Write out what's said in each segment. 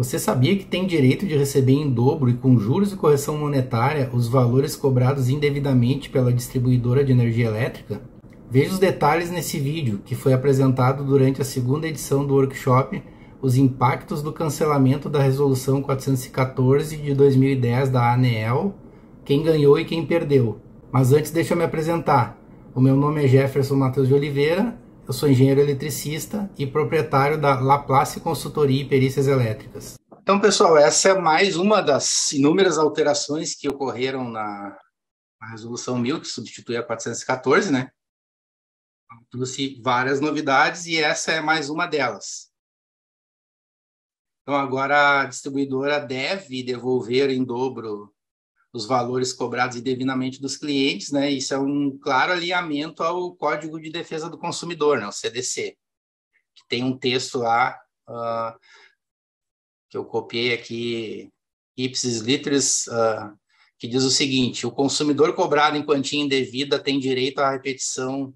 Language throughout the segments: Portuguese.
Você sabia que tem direito de receber em dobro e com juros e correção monetária os valores cobrados indevidamente pela distribuidora de energia elétrica? Veja os detalhes nesse vídeo, que foi apresentado durante a segunda edição do workshop Os Impactos do Cancelamento da Resolução 414 de 2010 da ANEEL, quem ganhou e quem perdeu. Mas antes deixa eu me apresentar. O meu nome é Jefferson Matheus de Oliveira, eu sou engenheiro eletricista e proprietário da Laplace Consultoria e Perícias Elétricas. Então, pessoal, essa é mais uma das inúmeras alterações que ocorreram na Resolução 1000, que substitui a 414, né? Trouxe várias novidades e essa é mais uma delas. Então, agora a distribuidora deve devolver em dobro os valores cobrados indevidamente dos clientes, né? Isso é um claro alinhamento ao Código de Defesa do Consumidor, né? O CDC, que tem um texto lá que eu copiei aqui, ipsis literis, que diz o seguinte: o consumidor cobrado em quantia indevida tem direito à repetição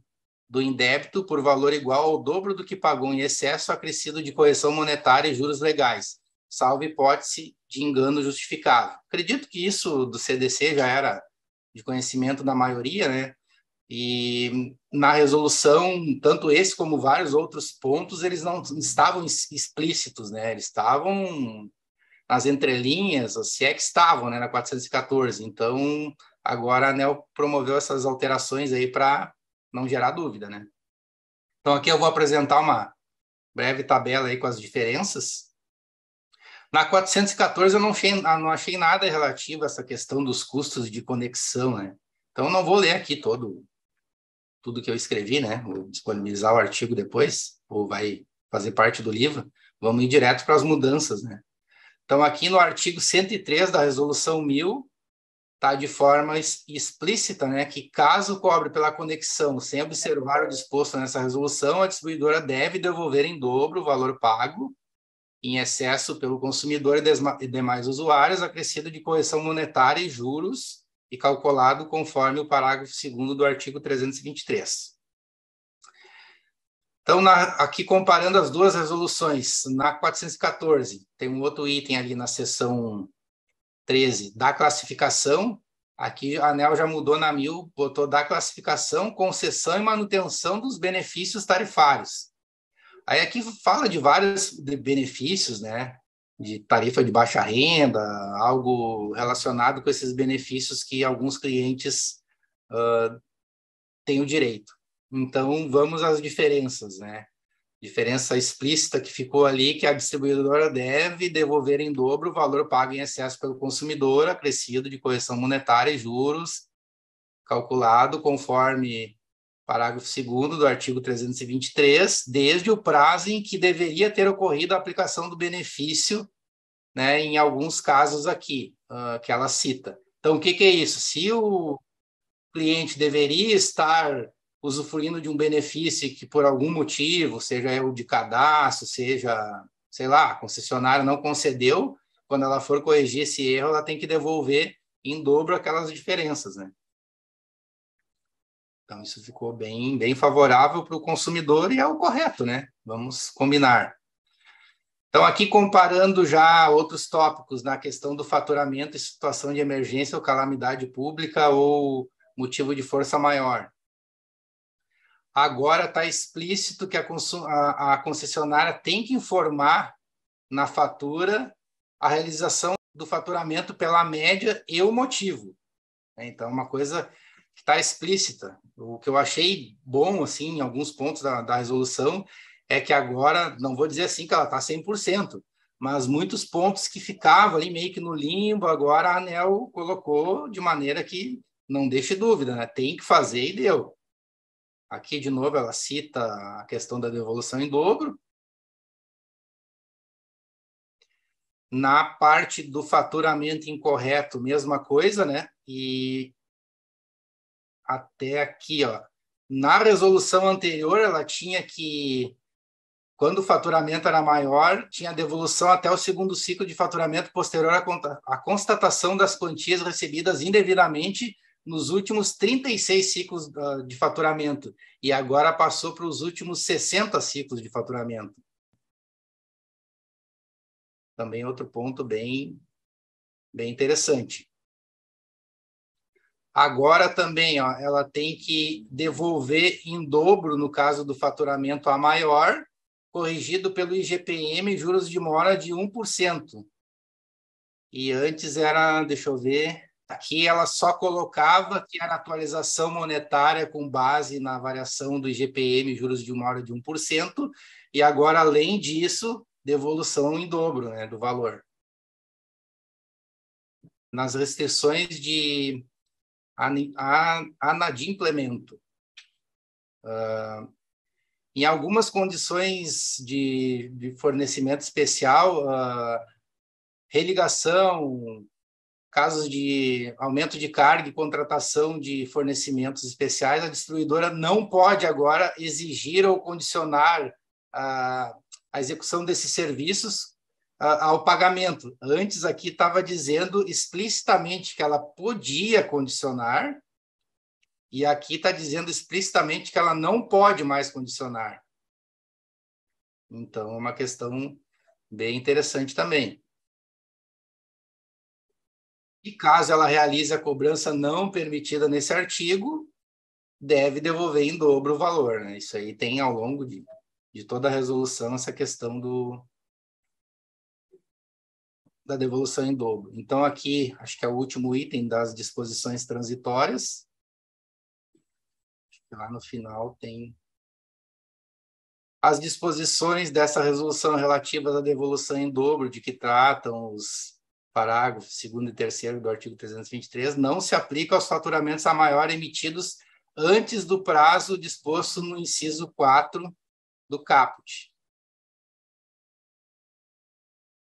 do indébito por valor igual ao dobro do que pagou em excesso acrescido de correção monetária e juros legais, salvo hipótese de engano justificável. Acredito que isso do CDC já era de conhecimento da maioria, né? E na resolução, tanto esse como vários outros pontos, eles não estavam explícitos, né? Eles estavam nas entrelinhas, se é que estavam, né, na 414. Então, agora a ANEEL promoveu essas alterações aí para não gerar dúvida, né? Então, aqui eu vou apresentar uma breve tabela aí com as diferenças. Na 414 eu não achei nada relativo a essa questão dos custos de conexão, né? Então, não vou ler aqui tudo que eu escrevi, né? Vou disponibilizar o artigo depois, ou vai fazer parte do livro. Vamos ir direto para as mudanças, né? Então, aqui no artigo 103 da Resolução 1000, está de forma explícita, né, que caso cobre pela conexão sem observar o disposto nessa resolução, a distribuidora deve devolver em dobro o valor pago em excesso pelo consumidor e demais usuários, acrescido de correção monetária e juros e calculado conforme o parágrafo 2º do artigo 323. Então, aqui comparando as duas resoluções, na 414, tem um outro item ali na seção 13, da classificação. Aqui a ANEEL já mudou na 1000, botou da classificação, concessão e manutenção dos benefícios tarifários. Aí aqui fala de vários benefícios, né? De tarifa de baixa renda, algo relacionado com esses benefícios que alguns clientes têm o direito. Então, vamos às diferenças, né? Diferença explícita que ficou ali, que a distribuidora deve devolver em dobro o valor pago em excesso pelo consumidor, acrescido de correção monetária e juros, calculado conforme parágrafo 2º do artigo 323, desde o prazo em que deveria ter ocorrido a aplicação do benefício, né, em alguns casos aqui, que ela cita. Então, o que é isso? Se o cliente deveria estar usufruindo de um benefício que, por algum motivo, seja erro de cadastro, seja, sei lá, a concessionária não concedeu, quando ela for corrigir esse erro, ela tem que devolver em dobro aquelas diferenças, né? Então, isso ficou bem favorável para o consumidor e é o correto, né? Vamos combinar. Então, aqui comparando já outros tópicos na questão do faturamento em situação de emergência ou calamidade pública ou motivo de força maior. Agora está explícito que a concessionária tem que informar na fatura a realização do faturamento pela média e o motivo. Então, uma coisa que está explícita. O que eu achei bom, assim, em alguns pontos da resolução, é que agora, não vou dizer assim que ela está 100%, mas muitos pontos que ficavam ali meio que no limbo, agora a ANEEL colocou de maneira que não deixe dúvida, né? Tem que fazer e deu. Aqui, de novo, ela cita a questão da devolução em dobro. Na parte do faturamento incorreto, mesma coisa, né? E até aqui, ó. Na resolução anterior, ela tinha que, quando o faturamento era maior, tinha devolução até o segundo ciclo de faturamento posterior à constatação das quantias recebidas indevidamente nos últimos 36 ciclos de faturamento, e agora passou para os últimos 60 ciclos de faturamento. Também outro ponto bem interessante. Agora também, ó, ela tem que devolver em dobro no caso do faturamento a maior, corrigido pelo IGPM, juros de mora de 1%. E antes era, deixa eu ver, aqui ela só colocava que era atualização monetária com base na variação do IGPM, juros de mora de 1%, e agora, além disso, devolução em dobro, né, do valor. Nas restrições de anadimplemento. Em algumas condições de fornecimento especial, religação, casos de aumento de carga e contratação de fornecimentos especiais, a distribuidora não pode agora exigir ou condicionar a execução desses serviços ao pagamento. Antes aqui estava dizendo explicitamente que ela podia condicionar, e aqui está dizendo explicitamente que ela não pode mais condicionar. Então, é uma questão bem interessante também. E caso ela realize a cobrança não permitida nesse artigo, deve devolver em dobro o valor, né? Isso aí tem ao longo de toda a resolução essa questão da devolução em dobro. Então, aqui, acho que é o último item das disposições transitórias. Lá no final tem as disposições dessa resolução relativas à devolução em dobro, de que tratam os parágrafos 2º e 3º do artigo 323, não se aplica aos faturamentos a maior emitidos antes do prazo disposto no inciso 4 do caput.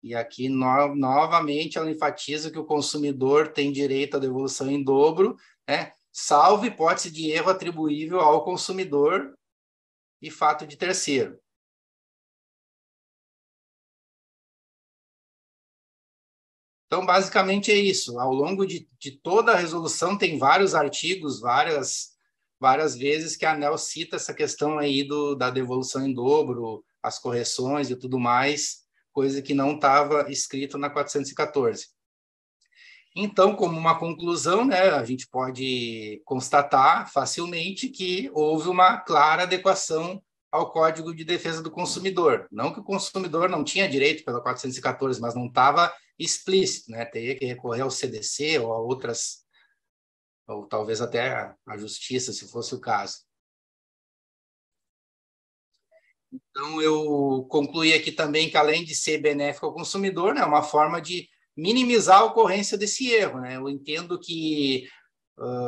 E aqui, novamente, ela enfatiza que o consumidor tem direito à devolução em dobro, né, salvo hipótese de erro atribuível ao consumidor e fato de terceiro. Então, basicamente é isso. Ao longo de toda a resolução, tem vários artigos, várias vezes que a ANEEL cita essa questão aí da devolução em dobro, as correções e tudo mais, coisa que não estava escrito na 414. Então, como uma conclusão, né, a gente pode constatar facilmente que houve uma clara adequação ao Código de Defesa do Consumidor. Não que o consumidor não tinha direito pela 414, mas não estava explícito, né? Teria que recorrer ao CDC ou a outras, ou talvez até à Justiça, se fosse o caso. Então, eu concluí aqui também que, além de ser benéfico ao consumidor, né, é uma forma de minimizar a ocorrência desse erro, né? Eu entendo que,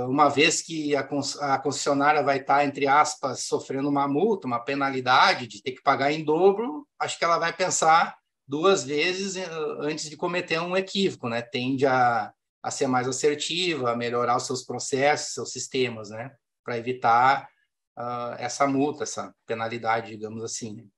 uma vez que a concessionária vai estar, entre aspas, sofrendo uma multa, uma penalidade de ter que pagar em dobro, acho que ela vai pensar 2 vezes antes de cometer um equívoco, né? Tende a ser mais assertiva, a melhorar os seus processos, seus sistemas, né? Para evitar essa multa, essa penalidade, digamos assim.